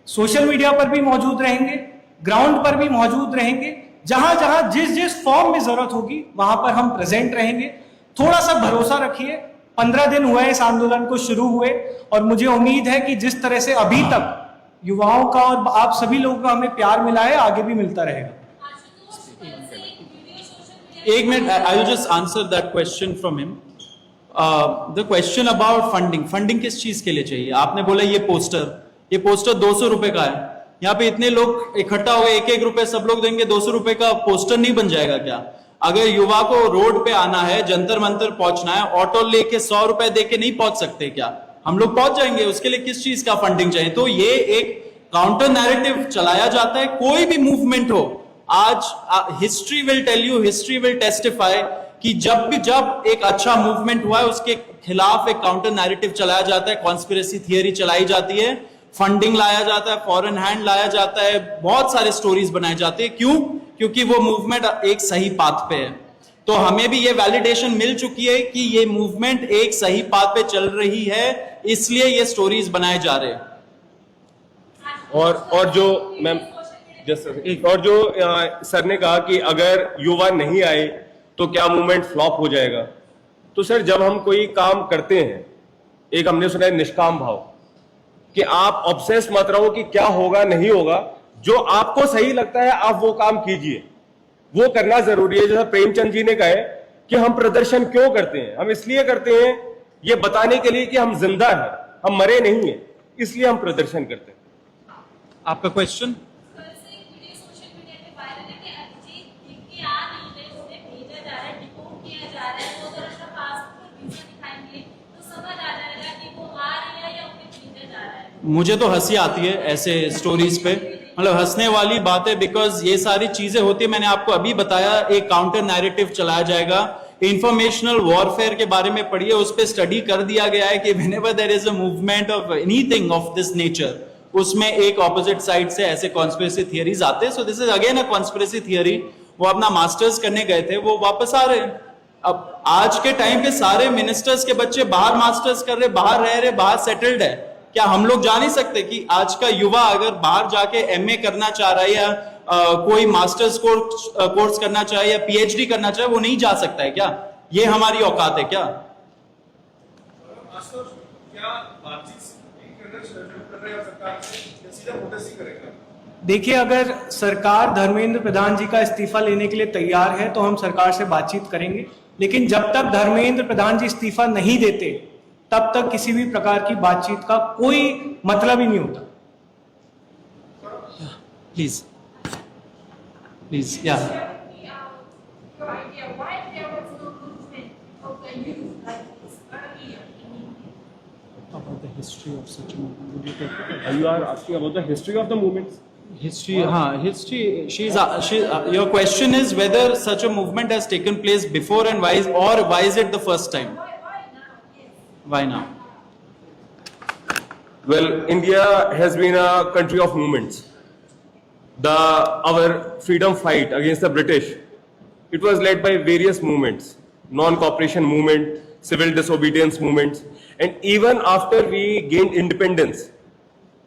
सोशल मीडिया पर भी मौजूद रहेंगे, ग्राउंड पर भी मौजूद रहेंगे। जहां जहां जिस जिस फॉर्म में जरूरत होगी वहां पर हम प्रेजेंट रहेंगे। थोड़ा सा भरोसा रखिए। 15 दिन हुए इस आंदोलन को शुरू हुए, और मुझे उम्मीद है कि जिस तरह से अभी तक युवाओं का और आप सभी लोगों का हमें प्यार मिला है, आगे भी मिलता रहेगा। एक minute, I will just answer that question from him. The question about funding, funding किस चीज के लिए चाहिए? आपने बोला ये पोस्टर 200 रुपए का है। यहाँ पे इतने लोग इकट्ठा हो गए, 1-1 रुपए सब लोग देंगे, 200 रुपए का पोस्टर नहीं बन जाएगा क्या? अगर युवा को रोड पे आना है, जंतर मंतर पहुंचना है, ऑटो लेके 100 रुपए देके नहीं पहुंच सकते क्या? हम लोग पहुंच जाएंगे। उसके लिए किस चीज का फंडिंग चाहिए? तो ये एक काउंटर नैरेटिव चलाया जाता है। कोई भी मूवमेंट हो, आज history will tell you, history will testify कि जब एक अच्छा मूवमेंट हुआ है उसके खिलाफ एक काउंटर नैरेटिव चलाया जाता है, कॉन्स्पिरेसी थियरी चलाई जाती है, फंडिंग लाया जाता है, फॉरेन हैंड लाया जाता है, बहुत सारे स्टोरीज बनाए जाते हैं। क्यों? क्योंकि वो मूवमेंट एक सही पाथ पे है। तो हमें भी ये वैलिडेशन मिल चुकी है कि ये मूवमेंट एक सही पाथ पे चल रही है, इसलिए ये स्टोरीज बनाए जा रहे हैं। और जो मैम और जो सर ने कहा कि अगर युवा नहीं आए तो क्या मूवमेंट फ्लॉप हो जाएगा, तो सर जब हम कोई काम करते हैं, एक हमने सुना है निष्काम भाव, कि आप ऑब्सेस मत रहो कि क्या होगा नहीं होगा, जो आपको सही लगता है आप वो काम कीजिए, वो करना जरूरी है। जैसा प्रेमचंद जी ने कहा है कि हम प्रदर्शन क्यों करते हैं, हम इसलिए करते हैं ये बताने के लिए कि हम जिंदा हैं, हम मरे नहीं हैं, इसलिए हम प्रदर्शन करते हैं। आपका क्वेश्चन? मुझे तो हंसी आती है ऐसे स्टोरीज पे, मतलब हंसने वाली बात है, बिकॉज ये सारी चीजें होती है। मैंने आपको अभी बताया, एक काउंटर नैरेटिव चलाया जाएगा। इंफॉर्मेशनल वॉरफेयर के बारे में पढ़िए, उस पर स्टडी कर दिया गया है कि whenever there is a movement of anything of this nature, उसमें एक ऑपोजिट साइड से ऐसे कॉन्स्पिरेसी थियरीज आते हैं। So this is again a conspiracy theory. वो अपना मास्टर्स करने गए थे, वो वापस आ रहे हैं। अब आज के टाइम पे सारे मिनिस्टर्स के बच्चे बाहर मास्टर्स कर रहे, बाहर रह रहे, बाहर सेटल्ड है। क्या हम लोग जान नहीं सकते कि आज का युवा अगर बाहर जाके एमए करना चाह रहा है या कोई मास्टर्स कोर्स करना चाहे या पीएचडी करना चाहे, वो नहीं जा सकता है क्या? ये हमारी औकात है क्या? देखिए, अगर सरकार धर्मेंद्र प्रधान जी का इस्तीफा लेने के लिए तैयार है तो हम सरकार से बातचीत करेंगे, लेकिन जब तक धर्मेंद्र प्रधान जी इस्तीफा नहीं देते तब तक किसी भी प्रकार की बातचीत का कोई मतलब ही नहीं होता। प्लीज या about the history of such a movement. You are asking about the history of the movements? History, history. Your question is whether such a movement has taken place before and why is it the first time? Why now? Well, India has been a country of movements. Our freedom fight against the British, it was led by various movements, non-cooperation movement, civil disobedience movements, and even after we gained independence,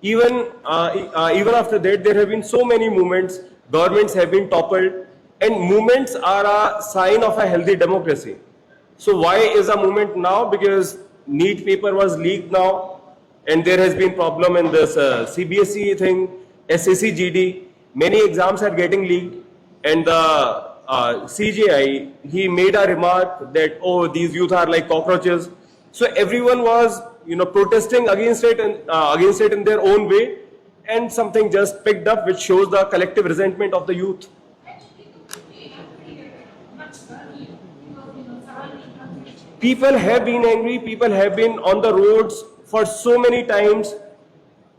even after that, there have been so many movements, governments have been toppled, and movements are a sign of a healthy democracy. So why is a movement now? Because NEET paper was leaked now, and there has been problem in this CBSE thing, SSC GD, many exams are getting leaked, and the CJI, he made a remark that, oh, these youth are like cockroaches. So everyone was, protesting against it in their own way, and something just picked up which shows the collective resentment of the youth. People have been angry, people have been on the roads for so many times,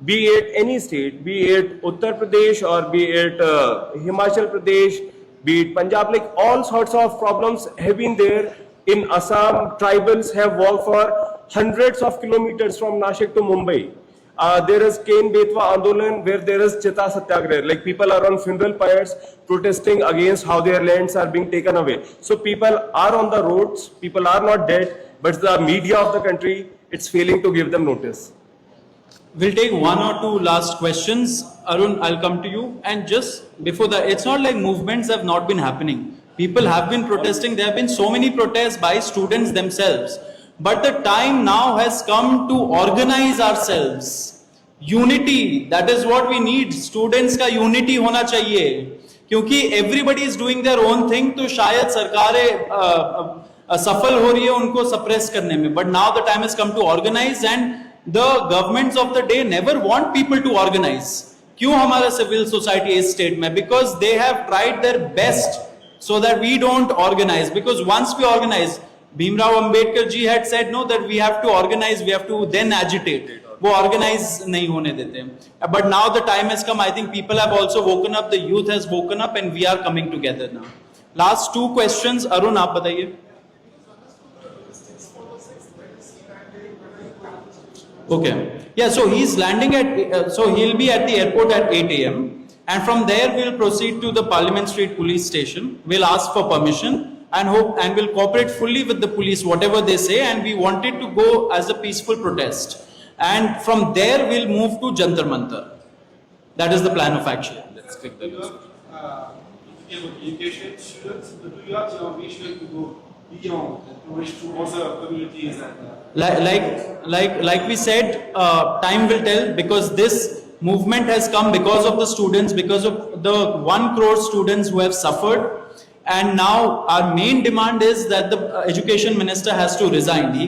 be it any state, be it Uttar Pradesh or be it Himachal Pradesh, be it Punjab, like all sorts of problems have been there. In Assam, tribals have walked for hundreds of kilometers from Nashik to Mumbai. There is Ken Betwa Andolan where there is Chita Satyagraha, like people are on funeral pyres protesting against how their lands are being taken away. So people are on the roads, people are not dead, but the media of the country, it's failing to give them notice. We'll take one or two last questions. Arun, I'll come to you. And just before that, it's not like movements have not been happening. People have been protesting. There have been so many protests by students themselves. But the time now has come to organize ourselves. Unity, that is what we need. Students का unity होना चाहिए. क्योंकि everybody is doing their own thing, तो शायद सरकारें सफल हो रही है उनको suppress करने में. But now the time has come to organize, and the governments of the day never want people to organize. क्यों हमारा civil society is state में? Because they have tried their best so that we don't organize. Because once we organize, Bhimrao Ambedkar ji had said no, that we have to organize, we have to then agitate. वो organize नहीं होने देते. But now the time has come. I think people have also woken up. The youth has woken up, and we are coming together now. Last two questions, Arun, आप बताइए. Okay. Yeah. So he's landing at. So he'll be at the airport at 8 a.m. and from there we'll proceed to the Parliament Street Police Station. We'll ask for permission. And will cooperate fully with the police, whatever they say, and we wanted to go as a peaceful protest. And from there, we'll move to Jantar Mantar. That is the plan of action. Let's click the list. Education students, do you have the ambition to go beyond and to reach to other communities? Like we said, time will tell, because this movement has come because of the students, because of the 1 crore students who have suffered. And now our main demand is that the education minister has to resign. He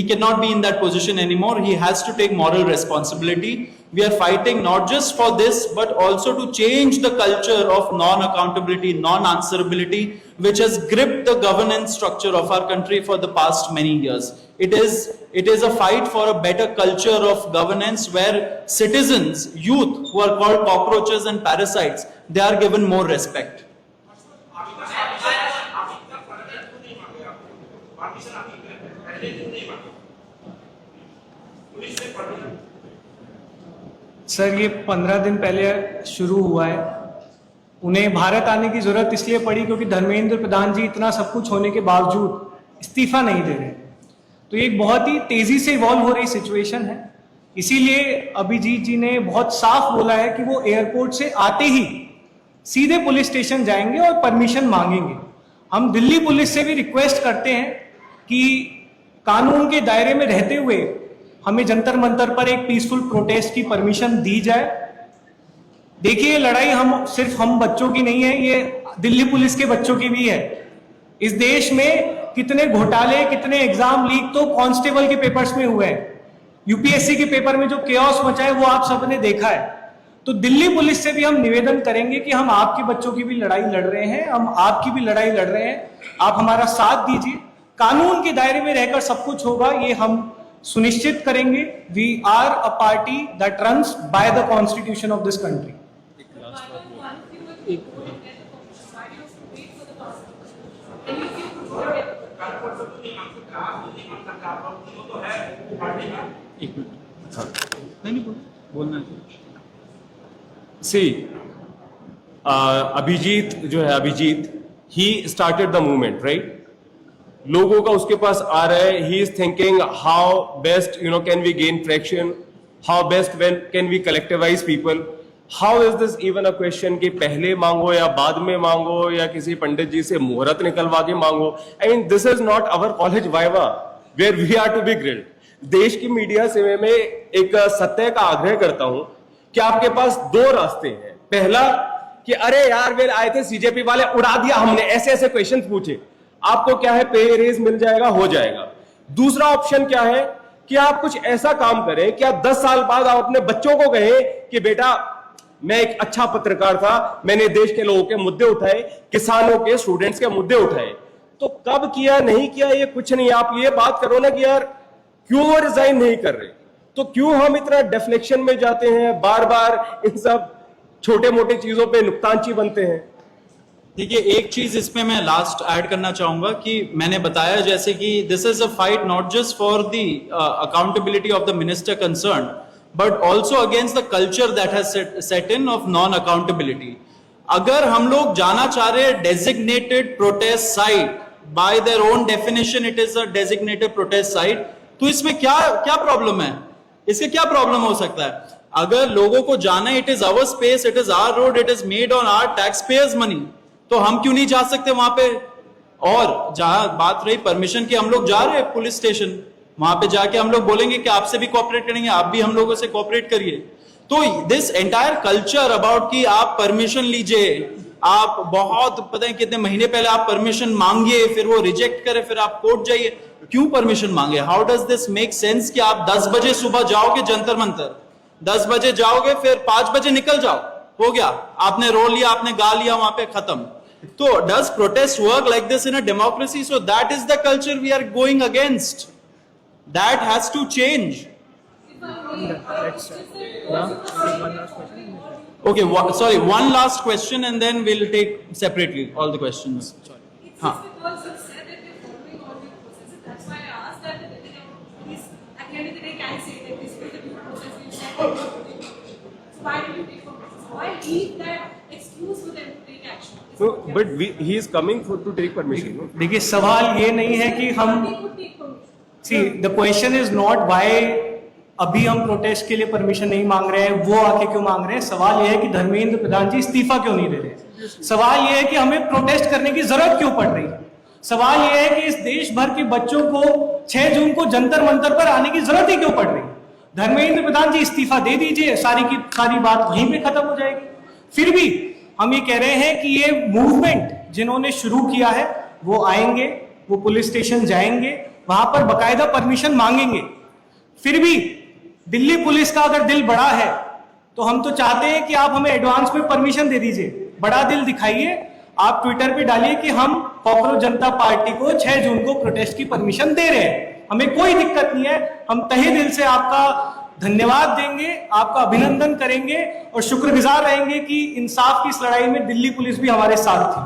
cannot be in that position anymore. He has to take moral responsibility. We are fighting not just for this, but also to change the culture of non-accountability, non-answerability, which has gripped the governance structure of our country for the past many years. It is a fight for a better culture of governance where citizens, youth who are called cockroaches and parasites, they are given more respect. Sir, ये 15 दिन पहले शुरू हुआ है. उन्हें भारत आने की जरूरत इसलिए पड़ी क्योंकि धर्मेंद्र प्रधान जी इतना सब कुछ होने के बावजूद इस्तीफा नहीं दे रहे. तो एक बहुत ही तेजी से इवॉल्व हो रही सिचुएशन है. इसीलिए अभिजीत जी ने बहुत साफ बोला है कि वो एयरपोर्ट से आते ही सीधे पुलिस स्टेशन जाएंगे और परमिशन मांगेंगे. हम दिल्ली पुलिस से भी रिक्वेस्ट करते हैं कि कानून के दायरे में रहते हुए हमें जंतर मंतर पर एक पीसफुल प्रोटेस्ट की परमिशन दी जाए. देखिए, ये लड़ाई सिर्फ हम बच्चों की नहीं है, ये दिल्ली पुलिस के बच्चों की भी है. इस देश में कितने घोटाले, कितने एग्जाम लीक तो कांस्टेबल के पेपर्स में हुए हैं. यूपीएससी के पेपर में जो केओस मचा है वो आप सबने देखा है. तो दिल्ली पुलिस से भी हम निवेदन करेंगे कि हम आपके बच्चों की भी लड़ाई लड़ रहे हैं, हम आपकी भी लड़ाई लड़ रहे हैं, आप हमारा साथ दीजिए. कानून के दायरे में रहकर सब कुछ होगा, ये हम सुनिश्चित करेंगे. We are a party that runs by the constitution of this country. आप तो है पार्टी का। एक मिनट, नहीं बोलना है। See, अभिजीत जो है Abhijit, he started the movement, right? लोगों का उसके पास आ रहा है, he is thinking how best can we gain traction, how best can we collectivize people. How is this even a question कि पहले मांगो या बाद में मांगो या किसी पंडित जी से मुहूर्त निकलवा के मांगो? I mean, this is not our college viva where we are to be grilled. देश की मीडिया से मैं एक सत्य का आग्रह करता हूं कि आपके पास दो रास्ते हैं। पहला कि अरे यार वे आए थे सीजेपी वाले, उड़ा दिया हमने, ऐसे ऐसे क्वेश्चन पूछे, आपको क्या है पे रेज मिल जाएगा, हो जाएगा। दूसरा ऑप्शन क्या है कि आप कुछ ऐसा काम करें कि आप 10 साल बाद आप अपने बच्चों को कहें कि बेटा मैं एक अच्छा पत्रकार था, मैंने देश के लोगों के मुद्दे उठाए, किसानों के, स्टूडेंट्स के मुद्दे उठाए। तो कब किया नहीं किया ये कुछ नहीं, आप ये बात करो ना कि यार क्यों रिजाइन नहीं कर रहे, तो क्यों हम इतना डिफ्लेक्शन में जाते हैं, बार बार इन सब छोटे मोटे चीजों पे नुकतानची बनते हैं। देखिए, एक चीज इसमें मैं लास्ट ऐड करना चाहूंगा कि मैंने बताया जैसे कि this is a fight not just for the accountability of the minister concern but also against the culture that has set in of non accountability. अगर हम लोग जाना चाह रहे हैं designated protest site, bye their own definition it is a designated protest site, तो इसमें क्या प्रॉब्लम है? इसके क्या प्रॉब्लम हो सकता है? अगर लोगों को जाना, it is our space, it is our road, it is made on our tax payers money, तो हम क्यों नहीं जा सकते वहां पे? और जहां बात रही परमिशन की, हम लोग जा रहे हैं पुलिस स्टेशन, वहां पे जाके हम लोग बोलेंगे कि आपसे भी कोऑपरेट करेंगे, आप भी हम लोगों से कोऑपरेट करिए। तो दिस एंटायर कल्चर अबाउट कि आप परमिशन लीजिए, आप बहुत पता है कितने महीने पहले आप परमिशन मांगिए, फिर वो रिजेक्ट करे, फिर आप कोर्ट जाइए, क्यों परमिशन मांगे? How does this make sense कि आप 10 बजे सुबह जाओगे जंतर मंतर, 10 बजे जाओगे, फिर 5 बजे निकल जाओ, हो गया, आपने रो लिया, आपने गा लिया, वहां पे खत्म। तो does protest work like this in a democracy? So that is the culture we are going against. That has to change. Okay, sorry, one last question and then we'll take separately all the questions. Huh. That's why I asked that the police at the end of the day can say that this is the process we said. So why do you take for process? Why leave that excuse for them to take action? So, but he is coming to take permission. No? देखिए, सवाल ये नहीं है कि हम, see the question is not why अभी हम protest के लिए परमिशन नहीं मांग रहे हैं, वो आके क्यों मांग रहे हैं। सवाल ये है कि धर्मेंद्र प्रधान जी इस्तीफा क्यों नहीं दे रहे। सवाल ये है कि हमें प्रोटेस्ट करने की जरूरत क्यों पड़ रही है। सवाल यह है कि इस देश भर के बच्चों को 6 जून को जंतर मंतर पर आने की जरूरत ही क्यों पड़ रही है। धर्मेंद्र प्रधान जी इस्तीफा दे दीजिए, सारी की सारी बात वहीं पे खत्म हो जाएगी। फिर भी हम ये कह रहे हैं कि ये मूवमेंट जिन्होंने शुरू किया है वो आएंगे, वो पुलिस स्टेशन जाएंगे, वहां पर बकायदा परमिशन मांगेंगे। फिर भी दिल्ली पुलिस का अगर दिल बड़ा है तो हम तो चाहते हैं कि आप हमें एडवांस में परमिशन दे दीजिए, बड़ा दिल दिखाइए। आप ट्विटर पे डालिए कि हम कॉकरोच जनता पार्टी को 6 जून को प्रोटेस्ट की परमिशन दे रहे हैं, हमें कोई दिक्कत नहीं है। हम तहे दिल से आपका धन्यवाद देंगे, आपका अभिनंदन करेंगे और शुक्रगुजार रहेंगे कि इंसाफ की इस लड़ाई में दिल्ली पुलिस भी हमारे साथ थी।